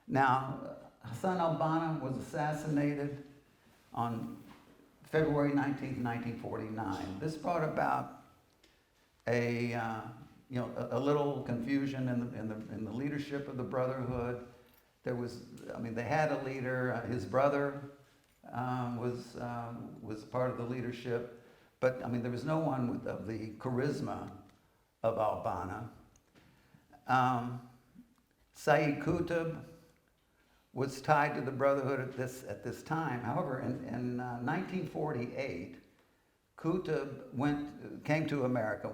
Now, Hassan alBanna was assassinated on February 19th, 1949. This brought about a little confusion in the leadership of the Brotherhood. There was, they had a leader. His brother was part of the leadership, but there was no one of the charisma of alBanna. Sayyid Qutb was tied to the Brotherhood at this time. However, in 1948, Qutb went to America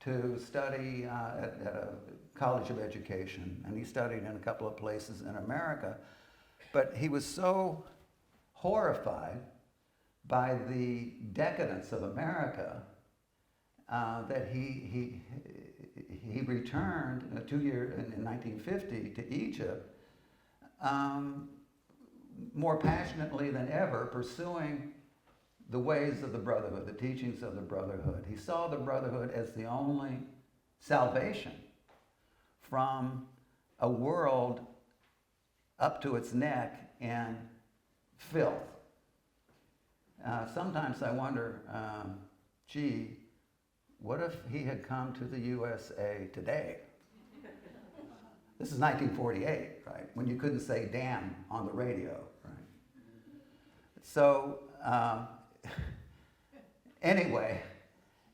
to study at a college of education, and he studied in a couple of places in America. But he was so horrified by the decadence of America that he returned in 1950 to Egypt, more passionately than ever, pursuing the ways of the Brotherhood, the teachings of the Brotherhood. He saw the Brotherhood as the only salvation from a world up to its neck in filth. Sometimes I wonder, what if he had come to the USA today? This is 1948, right? When you couldn't say damn on the radio, right? So, anyway,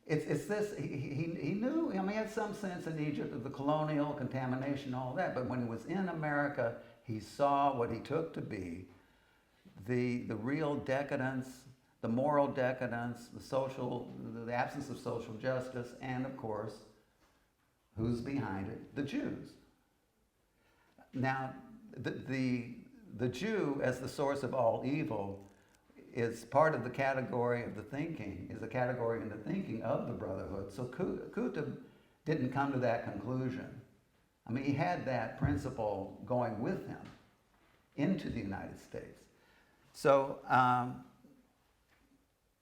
it's this, he knew, he had some sense in Egypt of the colonial contamination, all that, but when he was in America, he saw what he took to be the real decadence, the moral decadence, the absence of social justice, and of course, who's behind it? The Jews. Now, the Jew as the source of all evil is part of the category of the thinking, is a category in the thinking of the Brotherhood. So Qutb didn't come to that conclusion. He had that principle going with him into the United States. So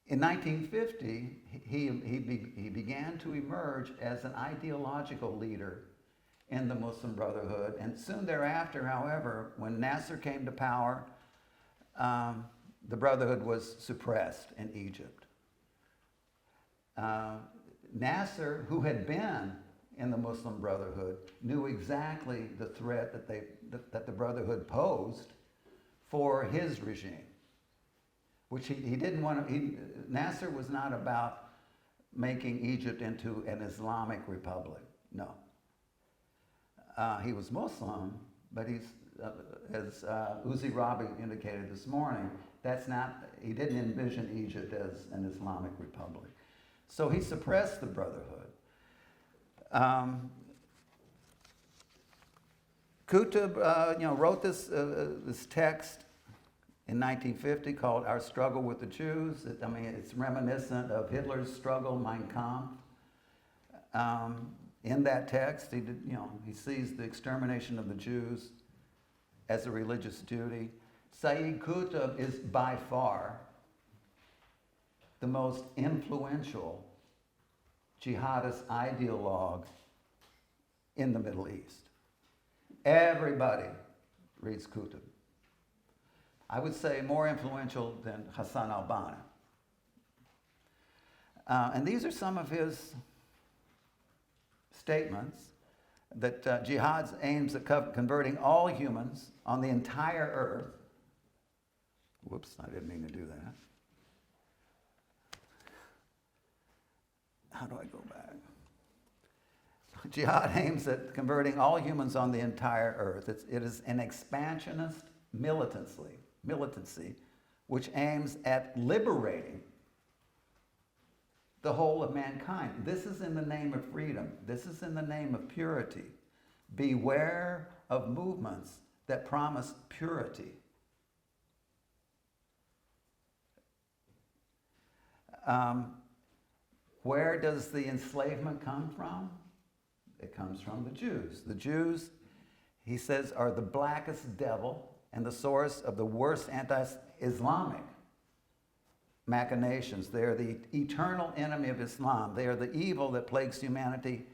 in 1950, he began to emerge as an ideological leader in the Muslim Brotherhood. And soon thereafter, however, when Nasser came to power, the Brotherhood was suppressed in Egypt. Nasser, who had been in the Muslim Brotherhood, knew exactly the threat that the Brotherhood posed for his regime, which he didn't want to. Nasser was not about making Egypt into an Islamic republic. No. He was Muslim, but he's, as Uzi Rabi indicated this morning, he didn't envision Egypt as an Islamic republic. So he suppressed the Brotherhood. Qutb, wrote this text in 1950 called "Our Struggle with the Jews." It's reminiscent of Hitler's struggle, Mein Kampf. In that text, he sees the extermination of the Jews as a religious duty. Sayyid Qutb is by far the most influential jihadist ideologue in the Middle East. Everybody reads Qutb. I would say more influential than Hassan alBanna. And these are some of his statements, that jihad aims at converting all humans on the entire earth. Whoops, I didn't mean to do that. How do I go back? Jihad aims at converting all humans on the entire earth. It is an expansionist militancy which aims at liberating the whole of mankind. This is in the name of freedom. This is in the name of purity. Beware of movements that promise purity. Where does the enslavement come from? It comes from the Jews. The Jews, he says, are the blackest devil and the source of the worst anti-Islamic machinations. They are the eternal enemy of Islam. They are the evil that plagues humanity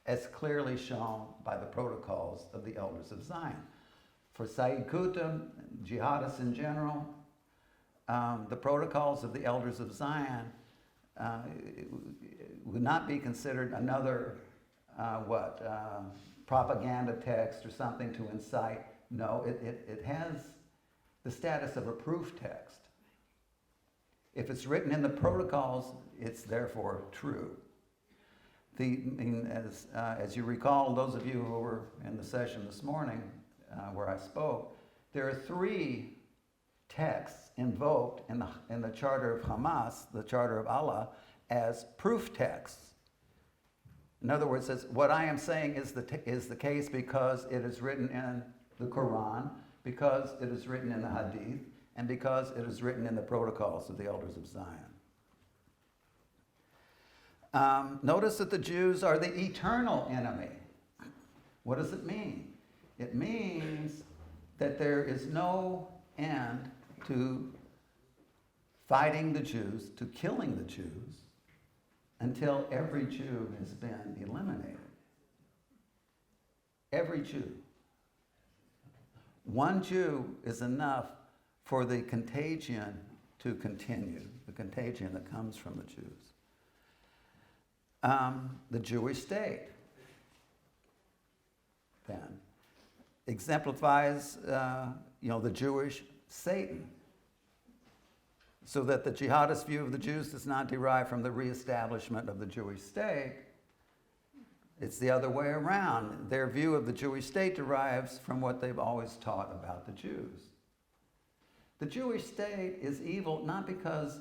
as clearly shown by the protocols of the Elders of Zion. For Sayyid Qutb, jihadists in general, the protocols of the Elders of Zion would not be considered another, propaganda text or something to incite. No, it has the status of a proof text. If it's written in the protocols, it's therefore true. As you recall, those of you who were in the session this morning where I spoke, there are 3 texts invoked in the Charter of Hamas, the Charter of Allah, as proof texts. In other words, what I am saying is the case because it is written in the Quran, because it is written in the Hadith, and because it is written in the protocols of the Elders of Zion. Notice that the Jews are the eternal enemy. What does it mean? It means that there is no end to fighting the Jews, to killing the Jews, until every Jew has been eliminated. Every Jew. One Jew is enough for the contagion to continue, the contagion that comes from the Jews. The Jewish state, then, exemplifies the Jewish Satan, so that the jihadist view of the Jews does not derive from the reestablishment of the Jewish state. It's the other way around. Their view of the Jewish state derives from what they've always taught about the Jews. The Jewish state is evil not because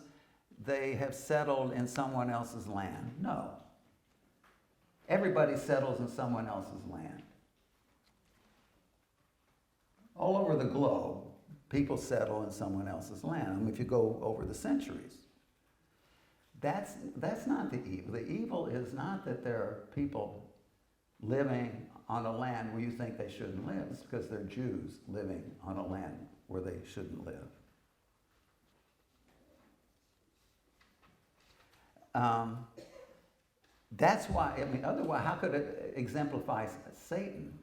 they have settled in someone else's land. No. Everybody settles in someone else's land. All over the globe, people settle in someone else's land. I mean, if you go over the centuries. That's not the evil. The evil is not that there are people living on a land where you think they shouldn't live. It's because they're Jews living on a land where they shouldn't live. That's why, otherwise, how could it exemplify Satan?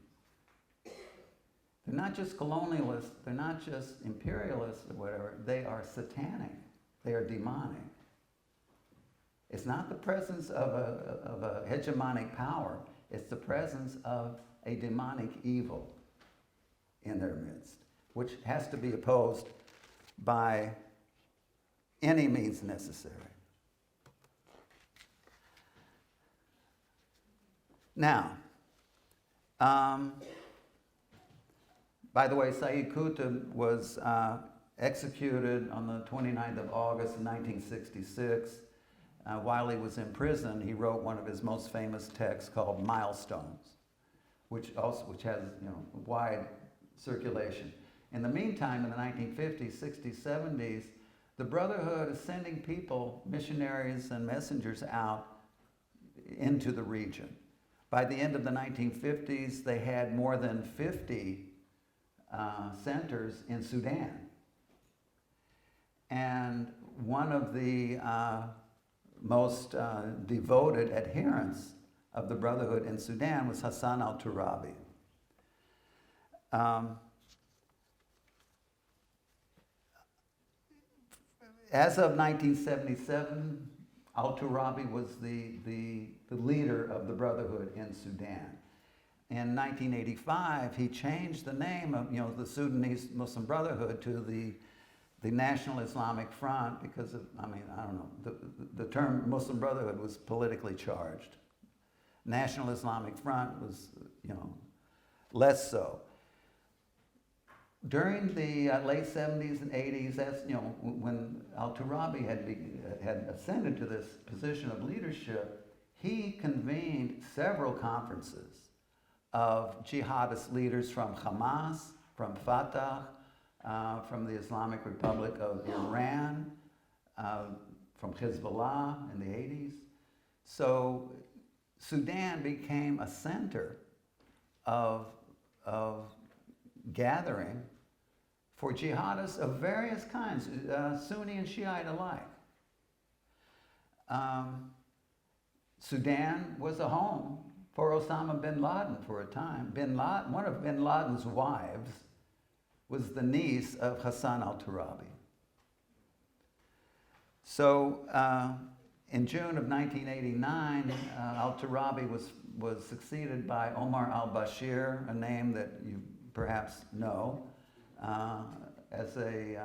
They're not just colonialists, they're not just imperialists or whatever, they are satanic, they are demonic. It's not the presence of a hegemonic power, it's the presence of a demonic evil in their midst, which has to be opposed by any means necessary. Now, by the way, Sayyid Qutb was executed on the 29th of August in 1966. While he was in prison, he wrote one of his most famous texts called Milestones, which has wide circulation. In the meantime, in the 1950s, 60s, 70s, the Brotherhood is sending people, missionaries and messengers out into the region. By the end of the 1950s, they had more than 50 centers in Sudan. And one of the most devoted adherents of the Brotherhood in Sudan was Hassan al-Turabi. As of 1977, al-Turabi was the leader of the Brotherhood in Sudan. In 1985, he changed the name of the Sudanese Muslim Brotherhood to the National Islamic Front because of, the term Muslim Brotherhood was politically charged. National Islamic Front was, less so. During the late 70s and 80s, that's, when al-Turabi had ascended to this position of leadership, he convened several conferences of jihadist leaders from Hamas, from Fatah, from the Islamic Republic of Iran, from Hezbollah in the 80s. So Sudan became a center of gathering for jihadists of various kinds, Sunni and Shiite alike. Sudan was a home for Osama bin Laden for a time. One of bin Laden's wives was the niece of Hassan al-Turabi. So in June of 1989, al-Turabi was succeeded by Omar al-Bashir, a name that you perhaps know, as a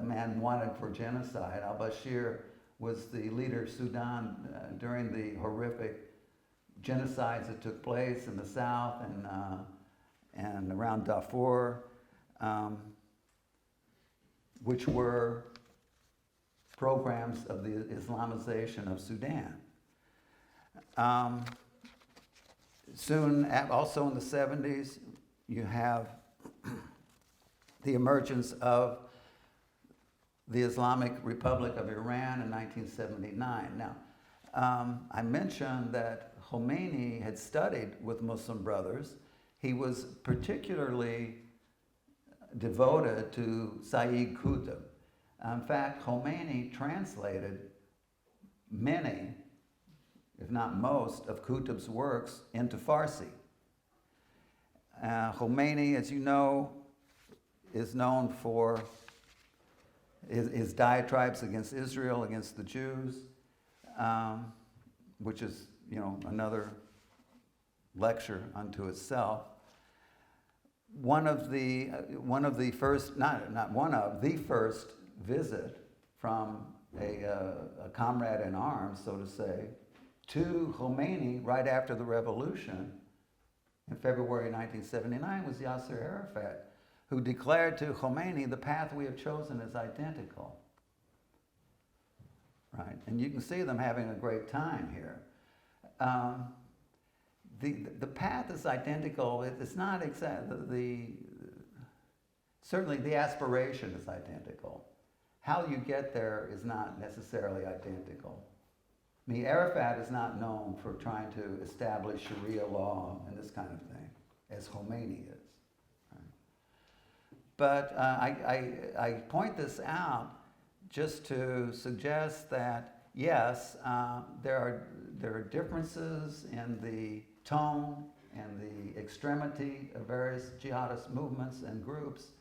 man wanted for genocide. Al-Bashir was the leader of Sudan during the horrific genocides that took place in the south and around Darfur, which were programs of the Islamization of Sudan. Soon, also in the 70s, you have the emergence of the Islamic Republic of Iran in 1979. Now, I mentioned that Khomeini had studied with Muslim brothers. He was particularly devoted to Sayyid Qutb. In fact, Khomeini translated many, if not most, of Qutb's works into Farsi. Khomeini, as you know, is known for his diatribes against Israel, against the Jews, which is, another lecture unto itself. The first visit from a comrade in arms, so to say, to Khomeini right after the revolution in February 1979 was Yasser Arafat, who declared to Khomeini, the path we have chosen is identical. Right? And you can see them having a great time here. The path is identical. It's not exactly, certainly the aspiration is identical. How you get there is not necessarily identical. I mean, Arafat is not known for trying to establish Sharia law and this kind of thing, as Khomeini is. But I point this out just to suggest that, yes, there are differences in the tone and the extremity of various jihadist movements and groups,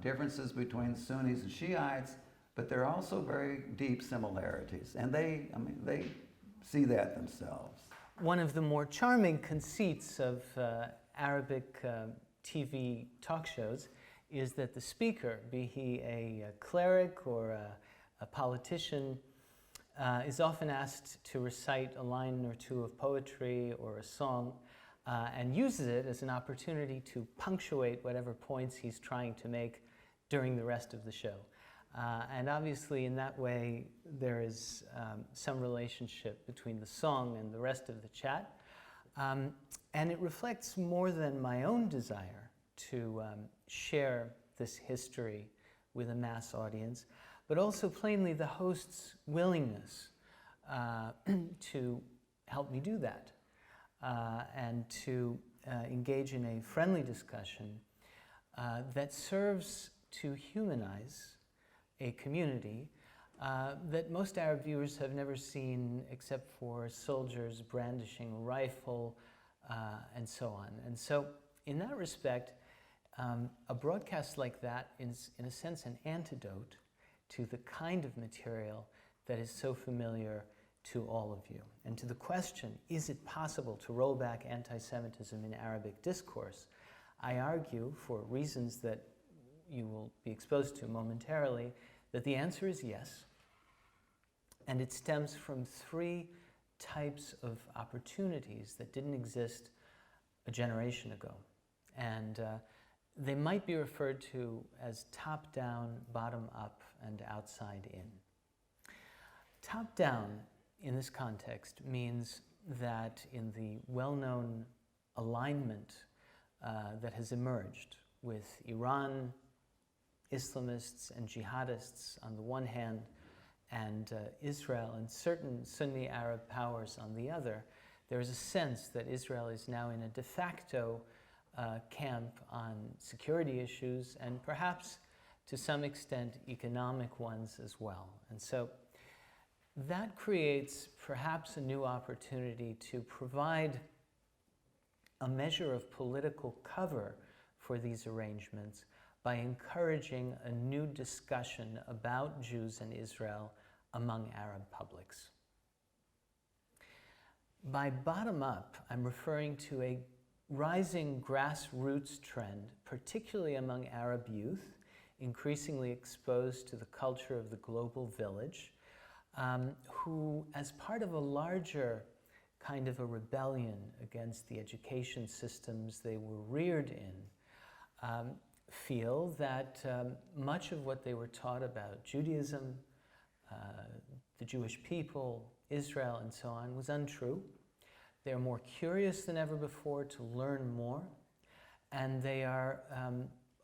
differences between Sunnis and Shiites, but there are also very deep similarities, and they see that themselves. One of the more charming conceits of Arabic TV talk shows is that the speaker, be he a cleric or a politician, is often asked to recite a line or two of poetry or a song and uses it as an opportunity to punctuate whatever points he's trying to make during the rest of the show. And obviously in that way there is some relationship between the song and the rest of the chat. And it reflects more than my own desire to share this history with a mass audience, but also plainly the host's willingness to help me do that and to engage in a friendly discussion that serves to humanize a community that most Arab viewers have never seen except for soldiers brandishing a rifle and so on. And so in that respect, a broadcast like that is in a sense an antidote to the kind of material that is so familiar to all of you. And to the question, is it possible to roll back anti-Semitism in Arabic discourse? I argue, for reasons that you will be exposed to momentarily, that the answer is yes. And it stems from three types of opportunities that didn't exist a generation ago. And they might be referred to as top-down, bottom-up, and outside-in. Top-down, in this context, means that in the well-known alignment that has emerged with Iran, Islamists and jihadists on the one hand, and Israel and certain Sunni Arab powers on the other, there is a sense that Israel is now in a de facto camp on security issues and perhaps to some extent economic ones as well. And so that creates perhaps a new opportunity to provide a measure of political cover for these arrangements by encouraging a new discussion about Jews and Israel among Arab publics. By bottom up, I'm referring to a rising grassroots trend, particularly among Arab youth, increasingly exposed to the culture of the global village, who, as part of a larger kind of a rebellion against the education systems they were reared in, feel that much of what they were taught about Judaism, the Jewish people, Israel, and so on, was untrue. They're more curious than ever before to learn more, and they are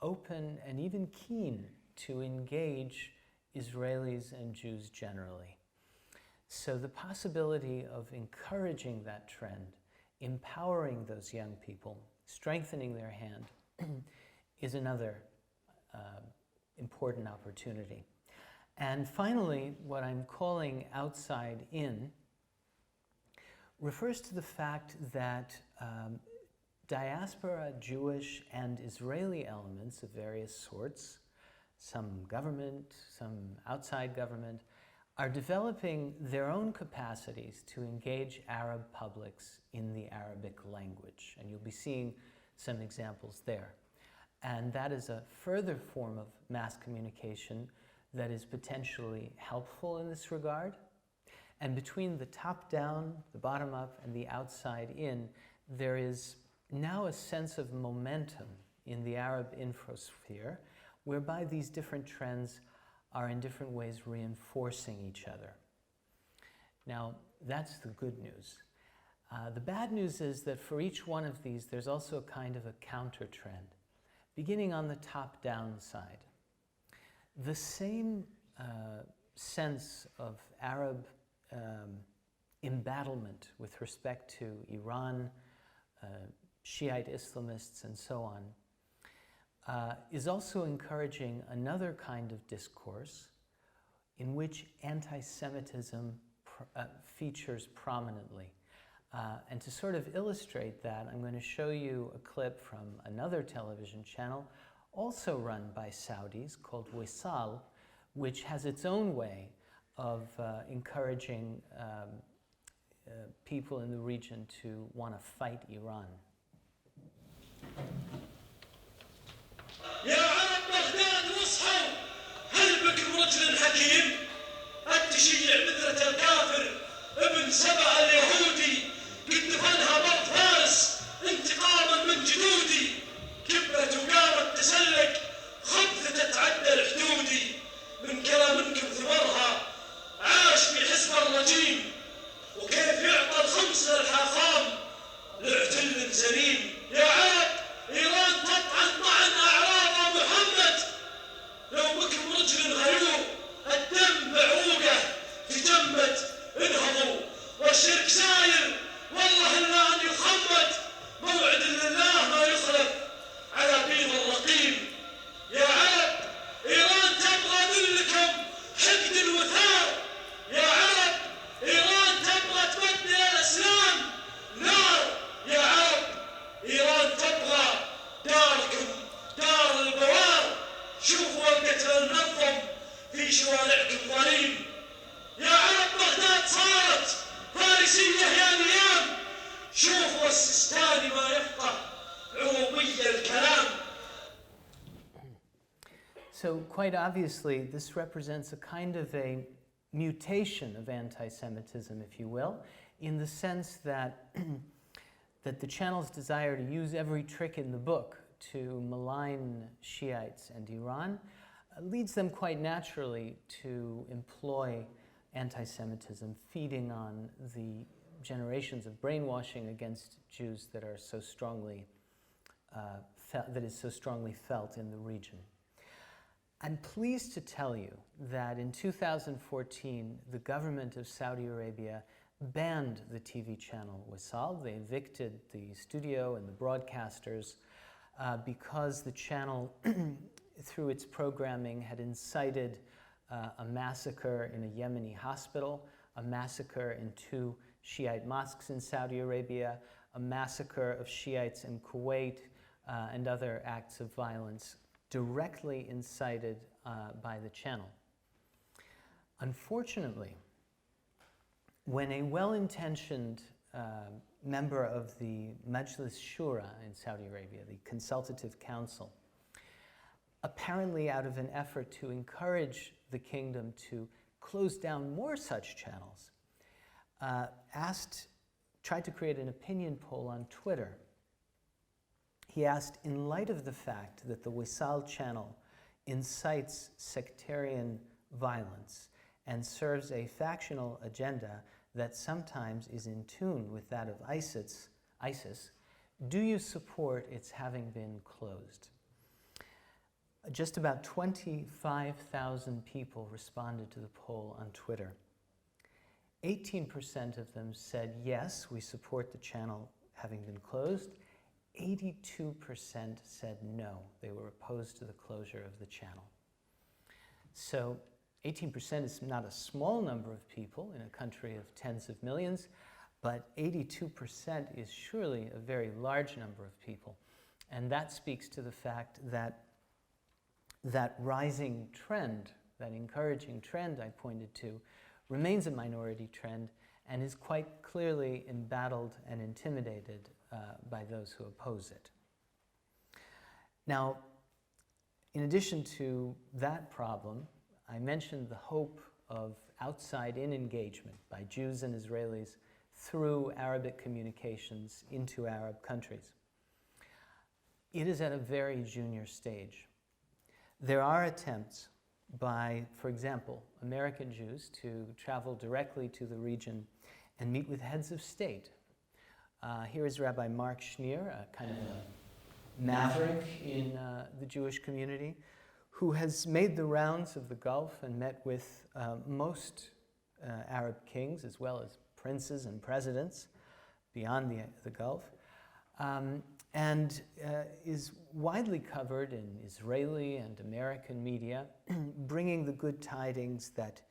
open and even keen to engage Israelis and Jews generally. So the possibility of encouraging that trend, empowering those young people, strengthening their hand, is another important opportunity. And finally, what I'm calling outside in refers to the fact that diaspora Jewish and Israeli elements of various sorts, some government, some outside government, are developing their own capacities to engage Arab publics in the Arabic language. And you'll be seeing some examples there. And that is a further form of mass communication that is potentially helpful in this regard. And between the top-down, the bottom-up, and the outside-in, there is now a sense of momentum in the Arab infosphere, whereby these different trends are in different ways reinforcing each other. Now, that's the good news. The bad news is that for each one of these, there's also a kind of a counter-trend, beginning on the top-down side. The same sense of Arab embattlement with respect to Iran, Shiite Islamists, and so on, is also encouraging another kind of discourse in which anti-Semitism features prominently. And to sort of illustrate that, I'm going to show you a clip from another television channel, also run by Saudis, called Wisal, which has its own way of encouraging people in the region to want to fight Iran. يا عرب بغداد واصحوا، هل بكم رجل حكيم؟ التشيع بذرة الكافر ابن سبع اليهودي قد دفنها باب فارس انتقاما من جدودي، كبرت وقامت تسلك خبثة تتعدى الحدودي، من كلامكم ثمرها عاش في حزب الرجيم، وكيف يعطى الخمس للحاخام لاعتل زنين. يا عرب إيران تطعن طعن أعراض محمد، لو بكم رجل غيور الدم بعوقه تجمد، انهضوا والشرك ساير والله إلا أن يخمد، موعد لله ما يخلف على بيض الرقيم. يا عرب إيران تبغى منكم حقد الوثار، يا عرب إيران تبغى تبدي الإسلام نار، يا عرب إيران تبغى داركم دار البوار، شوفوا القتل المنظم في شوارعكم ظليم. يا عرب بغداد صارت فارسية يا نيام، شوفوا السيستاني ما يفقه عروبية الكلام. So quite obviously, this represents a kind of a mutation of anti-Semitism, if you will, in the sense that, that the channel's desire to use every trick in the book to malign Shiites and Iran leads them quite naturally to employ anti-Semitism, feeding on the generations of brainwashing against Jews that are so strongly, that is so strongly felt in the region. I'm pleased to tell you that in 2014, the government of Saudi Arabia banned the TV channel Wisal. They evicted the studio and the broadcasters because the channel, through its programming, had incited a massacre in a Yemeni hospital, a massacre in 2 Shiite mosques in Saudi Arabia, a massacre of Shiites in Kuwait, and other acts of violence directly incited by the channel. Unfortunately, when a well-intentioned member of the Majlis Shura in Saudi Arabia, the Consultative Council, apparently out of an effort to encourage the kingdom to close down more such channels, tried to create an opinion poll on Twitter. He asked, in light of the fact that the Wisal channel incites sectarian violence and serves a factional agenda that sometimes is in tune with that of ISIS, do you support its having been closed? Just about 25,000 people responded to the poll on Twitter. 18% of them said, yes, we support the channel having been closed. 82% said no, they were opposed to the closure of the channel. So 18% is not a small number of people in a country of tens of millions, but 82% is surely a very large number of people. And that speaks to the fact that that rising trend, that encouraging trend I pointed to, remains a minority trend and is quite clearly embattled and intimidated by those who oppose it. Now, in addition to that problem, I mentioned the hope of outside-in engagement by Jews and Israelis through Arabic communications into Arab countries. It is at a very junior stage. There are attempts by, for example, American Jews to travel directly to the region and meet with heads of state. Here is Rabbi Mark Schneer, a kind of a maverick in the Jewish community, who has made the rounds of the Gulf and met with most Arab kings, as well as princes and presidents beyond the Gulf, and is widely covered in Israeli and American media, bringing the good tidings that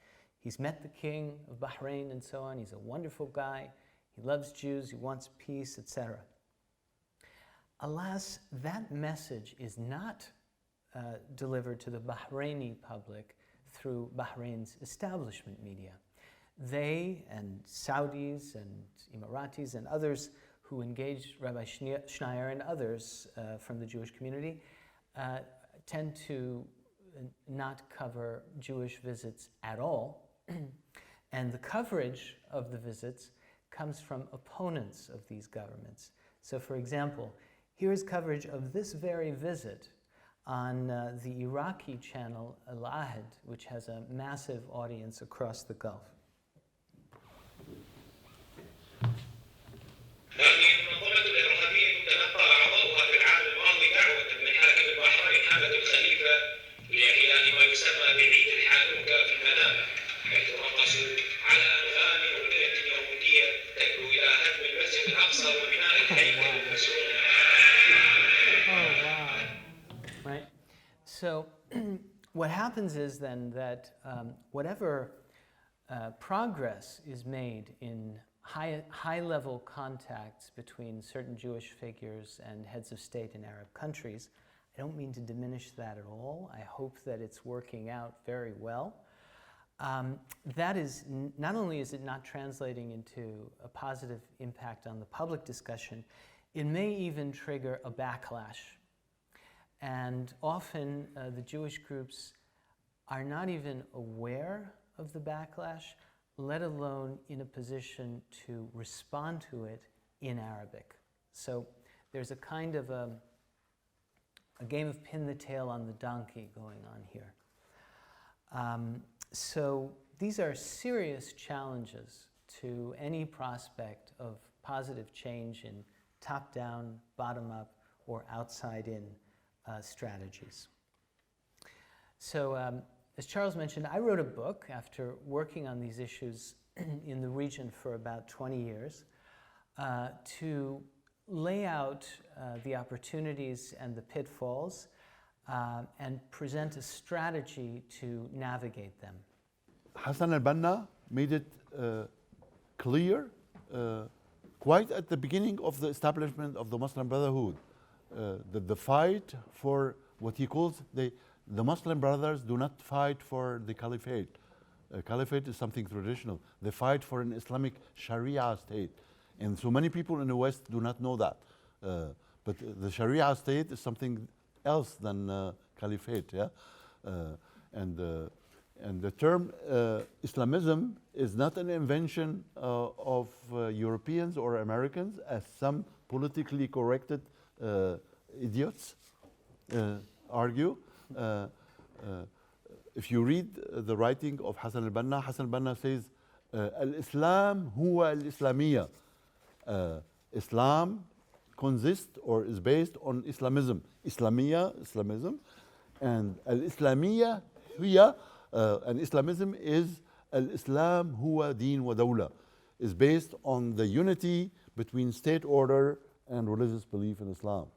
he's met the king of Bahrain and so on. He's a wonderful guy. He loves Jews. He wants peace, etc. Alas, that message is not delivered to the Bahraini public through Bahrain's establishment media. They and Saudis and Emiratis and others who engage Rabbi Schneier and others from the Jewish community tend to not cover Jewish visits at all. And the coverage of the visits comes from opponents of these governments. So for example, here is coverage of this very visit on the Iraqi channel Al-Ahad, which has a massive audience across the Gulf. So what happens is then that whatever progress is made in high-level contacts between certain Jewish figures and heads of state in Arab countries, I don't mean to diminish that at all. I hope that it's working out very well. That is, not only is it not translating into a positive impact on the public discussion, it may even trigger a backlash. And often the Jewish groups are not even aware of the backlash, let alone in a position to respond to it in Arabic. So there's a kind of a game of pin the tail on the donkey going on here. So these are serious challenges to any prospect of positive change in top-down, bottom-up, or outside-in strategies. So as Charles mentioned, I wrote a book after working on these issues in the region for about 20 years to lay out the opportunities and the pitfalls and present a strategy to navigate them. Hassan alBanna made it clear quite at the beginning of the establishment of the Muslim Brotherhood. The fight for what he calls the Muslim Brothers do not fight for the caliphate. Caliphate is something traditional. They fight for an Islamic Sharia state. And so many people in the West do not know that. But the Sharia state is something else than caliphate. Yeah? And the term Islamism is not an invention of Europeans or Americans, as some politically corrected idiots argue. If you read the writing of Hassan alBanna, Hassan alBanna says, Al-Islam huwa al-Islamiyya. Islam consists or is based on Islamism. Islamiyya, Islamism. And al-Islamiyya hiya, and Islamism is al-Islam huwa deen wa dawla, is based on the unity between state order and religious belief in Islam.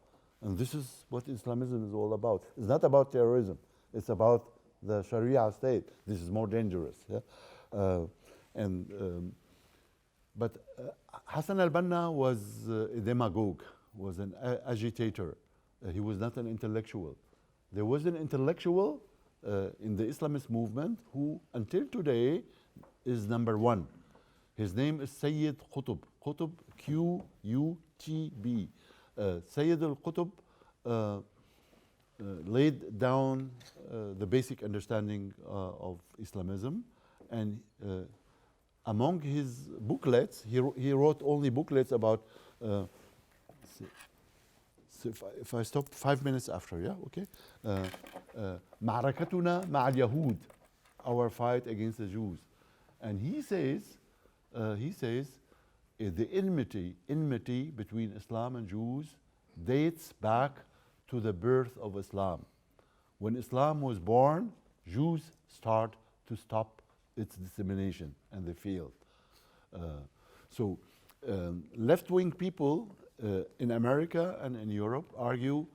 And this is what Islamism is all about. It's not about terrorism. It's about the Sharia state. This is more dangerous. Yeah? But Hassan alBanna was a demagogue, was an agitator. He was not an intellectual. There was an intellectual in the Islamist movement who, until today, is number one. His name is Sayyid Qutb. Qutb, Q-U-T-B. Sayyid al-Qutb laid down the basic understanding of Islamism, and among his booklets, he wrote only booklets about. So if I stop 5 minutes after, yeah, okay. معركتنا مع اليهود, our fight against the Jews, and he says the enmity between Islam and Jews dates back to the birth of Islam. When Islam was born, Jews start to stop its dissemination, and they failed. So left-wing people in America and in Europe argue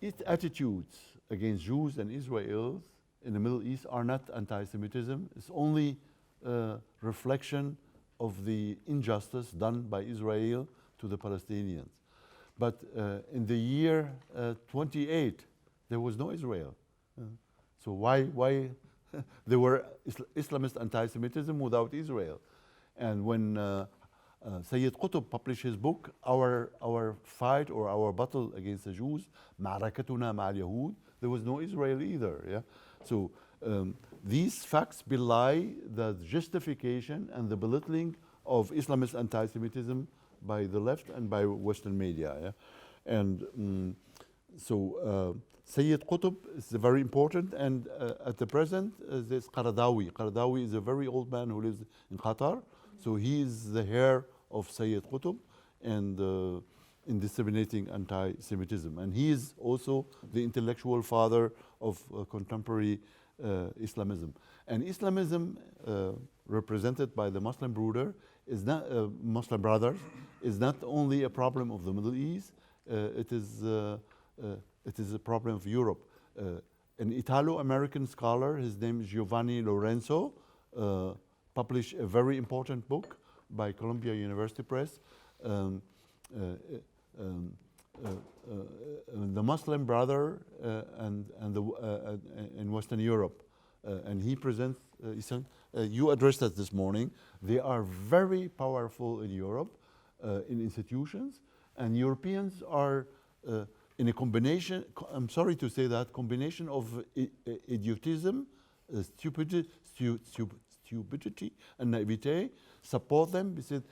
its attitudes against Jews and Israelis in the Middle East are not anti-Semitism. It's only a reflection of the injustice done by Israel to the Palestinians. But in the year 28, there was no Israel. So why there were Islamist anti-Semitism without Israel? And when Sayyid Qutb published his book, our fight or our battle against the Jews, معركتنا مع اليهود, there was no Israel either. Yeah? So these facts belie the justification and the belittling of Islamist anti-Semitism by the left and by Western media. Yeah? And so Sayyid Qutb is very important, and at the present there's Qaradawi. Qaradawi is a very old man who lives in Qatar, so he is the heir of Sayyid Qutb and in disseminating anti-Semitism. And he is also the intellectual father of contemporary Islamism. And Islamism, represented by the Muslim Brother, is not Muslim Brothers, is not only a problem of the Middle East. It is a problem of Europe. An Italo-American scholar, his name is Giovanni Lorenzo, published a very important book by Columbia University Press, the Muslim Brother in Western Europe. And he presents, you addressed that this morning, they are very powerful in Europe, in institutions, and Europeans are in a combination, I'm sorry to say that, combination of idiotism, stupidity and naivete, support them. We said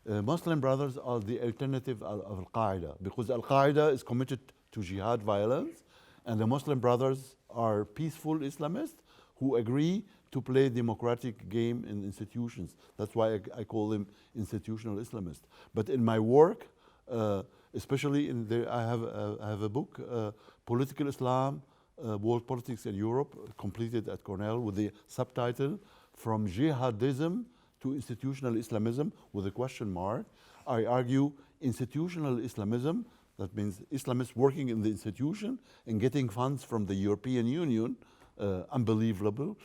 Muslim Brothers are the alternative of Al-Qaeda, because Al-Qaeda is committed to jihad violence, and the Muslim Brothers are peaceful Islamists who agree to play democratic game in institutions. That's why I call them institutional Islamists. But in my work, especially in there, I have a book, Political Islam, World Politics in Europe, completed at Cornell with the subtitle, From Jihadism to Institutional Islamism, with a question mark. I argue institutional Islamism, that means Islamists working in the institution and getting funds from the European Union, unbelievable,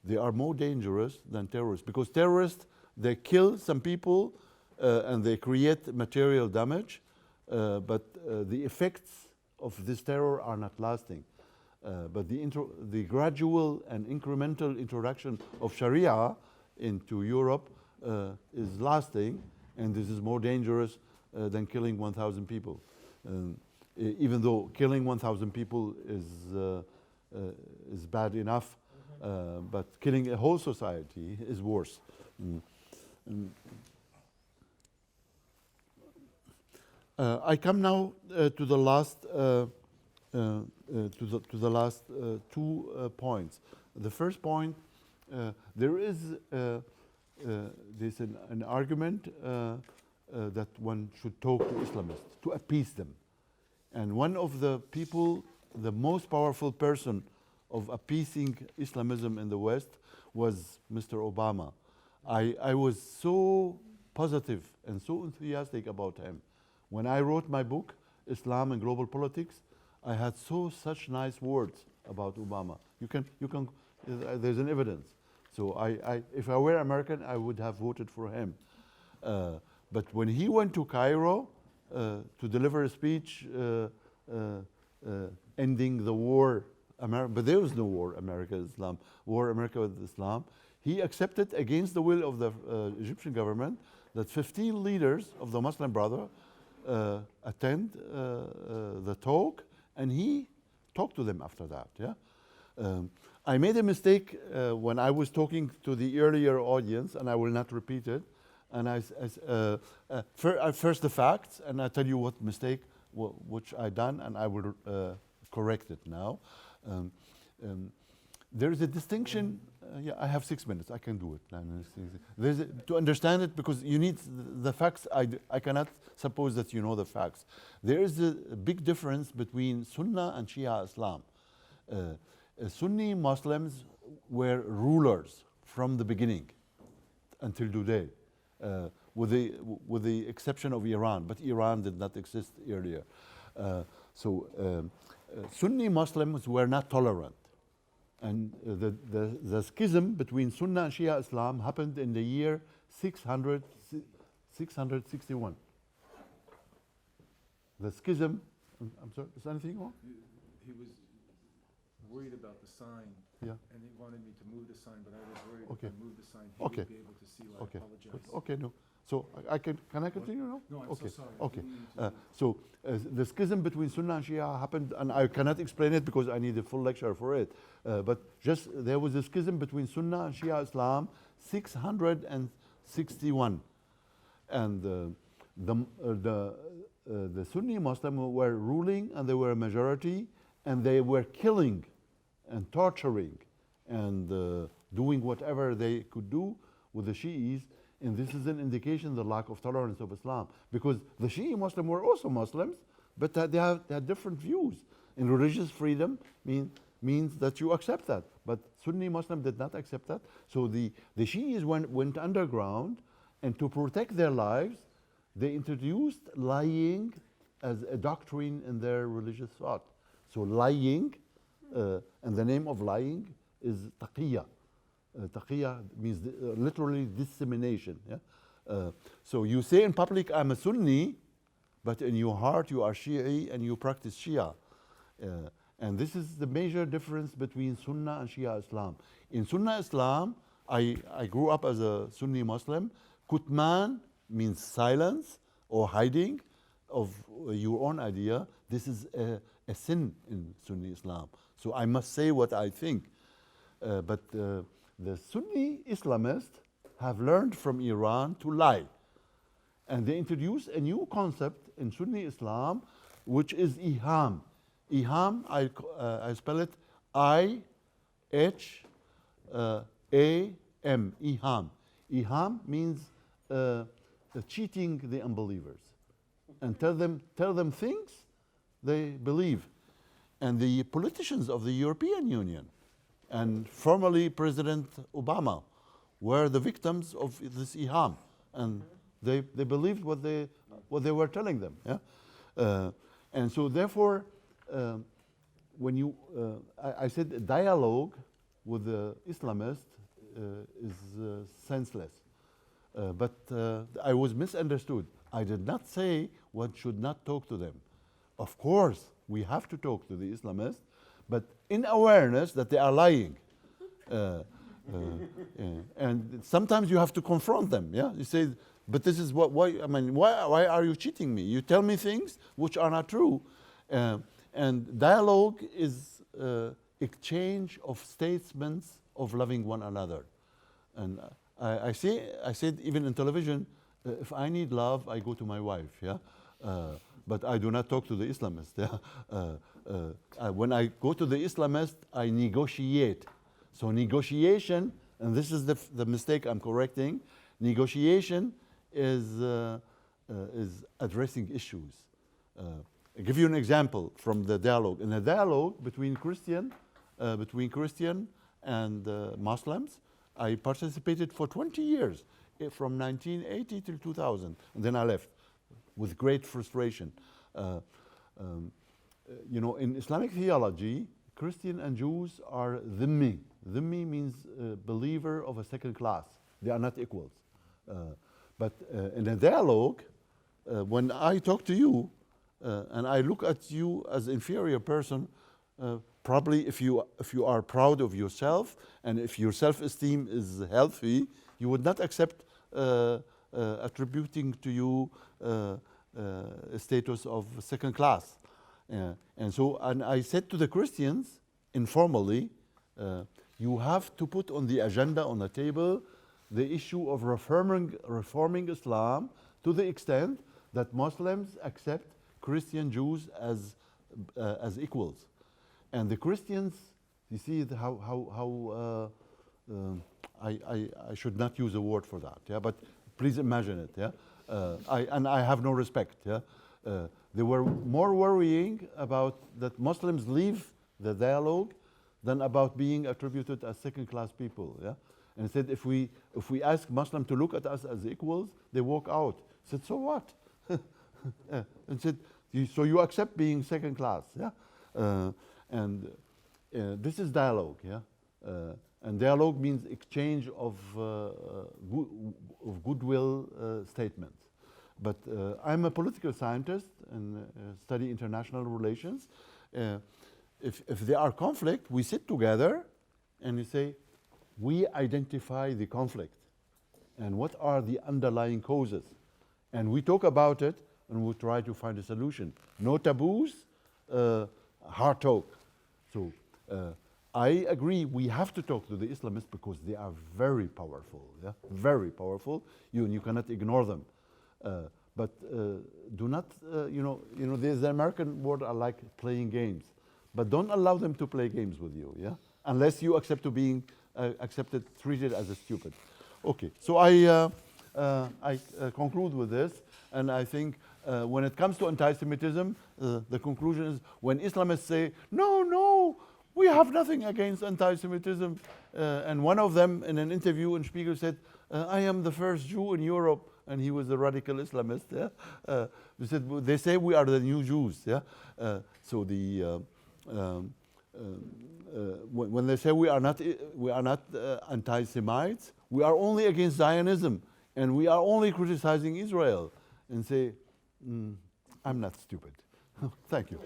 they are more dangerous than terrorists, because terrorists, they kill some people and they create material damage, but the effects of this terror are not lasting. But the gradual and incremental introduction of Sharia into Europe is lasting, and this is more dangerous than killing 1,000 people. Even though killing 1,000 people is bad enough, but killing a whole society is worse. I come now to the last two points. The first point, there is there's an argument that one should talk to Islamists to appease them. And one of the people, the most powerful person of appeasing Islamism in the West was Mr. Obama. I was so positive and so enthusiastic about him. When I wrote my book, Islam and Global Politics, I had such nice words about Obama. There's an evidence. So if I were American, I would have voted for him. But when he went to Cairo to deliver a speech ending the war, but there was no war, America with Islam, he accepted against the will of the Egyptian government that 15 leaders of the Muslim Brotherhood attend the talk, and he talked to them after that. Yeah, I made a mistake when I was talking to the earlier audience, and I will not repeat it. And first the facts, and I tell you what mistake which I done, and I will correct it now. There is a distinction. Yeah, I have 6 minutes. I can do it. To understand it, because you need the facts. I cannot suppose that you know the facts. There is a big difference between Sunnah and Shia Islam. Sunni Muslims were rulers from the beginning until today, with the exception of Iran. But Iran did not exist earlier. Sunni Muslims were not tolerant. And the schism between Sunnah and Shia Islam happened in the year 661. The schism, I'm sorry, is anything wrong? He was worried about the sign. Yeah. And he wanted me to move the sign, but I was worried Okay. if I moved the sign, he Okay. would be able to see. I Okay. apologize. Okay, no. So can I continue now? No, I'm Okay. so sorry. I Okay. didn't mean to- The schism between Sunnah and Shia happened, and I cannot explain it because I need a full lecture for it. But just there was a schism between Sunnah and Shia Islam, 661, and the Sunni Muslims were ruling, and they were a majority, and they were killing and torturing and doing whatever they could do with the Shi'is. And this is an indication of the lack of tolerance of Islam, because the Shi'i Muslims were also Muslims, but they had different views. And religious freedom means that you accept that. But Sunni Muslims did not accept that. So the Shi'is went underground, and to protect their lives, they introduced lying as a doctrine in their religious thought. So lying, and the name of lying is taqiyya. Taqiyya means literally dissemination. Yeah? So you say in public, I'm a Sunni, but in your heart you are Shi'i and you practice Shia. And this is the major difference between Sunnah and Shia Islam. In Sunnah Islam, I grew up as a Sunni Muslim. Kutman means silence or hiding of your own idea. This is a sin in Sunni Islam. So I must say what I think. But the Sunni Islamists have learned from Iran to lie. And they introduced a new concept in Sunni Islam, which is iham. Iham, I spell it I-H-A-M, iham. Iham means cheating the unbelievers and tell them things they believe. And the politicians of the European Union and formerly President Obama were the victims of this iham, and they believed what they were telling them. Yeah? And so therefore, when you, I said dialogue with the Islamist is senseless. But I was misunderstood. I did not say one should not talk to them. Of course, we have to talk to the Islamists, but in awareness that they are lying. And sometimes you have to confront them. Yeah, you say, but this is what. Why? I mean, why are you cheating me? You tell me things which are not true. And dialogue is exchange of statements of loving one another. And I said even in television, if I need love, I go to my wife. Yeah, but I do not talk to the Islamist. Yeah, when I go to the Islamist, I negotiate. So negotiation, and this is the mistake I'm correcting. Negotiation is addressing issues. I'll give you an example from the dialogue. In a dialogue between Christian and Muslims, I participated for 20 years, from 1980 till 2000, and then I left with great frustration. You know, in Islamic theology, Christian and Jews are dhimmi. Dhimmi means believer of a second class. They are not equals. But in a dialogue, when I talk to you and I look at you as inferior person, probably if you are proud of yourself and if your self-esteem is healthy, you would not accept attributing to you a status of second class. And I said to the Christians informally, you have to put on the agenda, on the table, the issue of reforming Islam to the extent that Muslims accept Christian Jews as equals. And the Christians, you see how I should not use a word for that, yeah, but please imagine it, yeah. I have no respect, yeah. They were more worrying about that Muslims leave the dialogue than about being attributed as second-class people, yeah. And said if we ask Muslims to look at us as equals, they walk out. I said, so what? And said, so you accept being second class, yeah? And this is dialogue, yeah? And dialogue means exchange of goodwill statements. But I'm a political scientist and study international relations. If there are conflict, we sit together and we say, we identify the conflict and what are the underlying causes. And we talk about it and we try to find a solution. No taboos, hard talk. So I agree we have to talk to the Islamists because they are very powerful, yeah? Very powerful. You cannot ignore them. But do not, you know, there's the American word I like playing games. But don't allow them to play games with you, yeah? Unless you accept to being treated as a stupid. Okay, so I conclude with this, and I think when it comes to anti-Semitism, the conclusion is when Islamists say, no, we have nothing against anti-Semitism, and one of them in an interview in Spiegel said, I am the first Jew in Europe, and he was a radical Islamist. Yeah? They say we are the new Jews. Yeah? So when they say we are not anti-Semites, we are only against Zionism, and we are only criticizing Israel, and say, I'm not stupid. Thank you.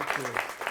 Thank you.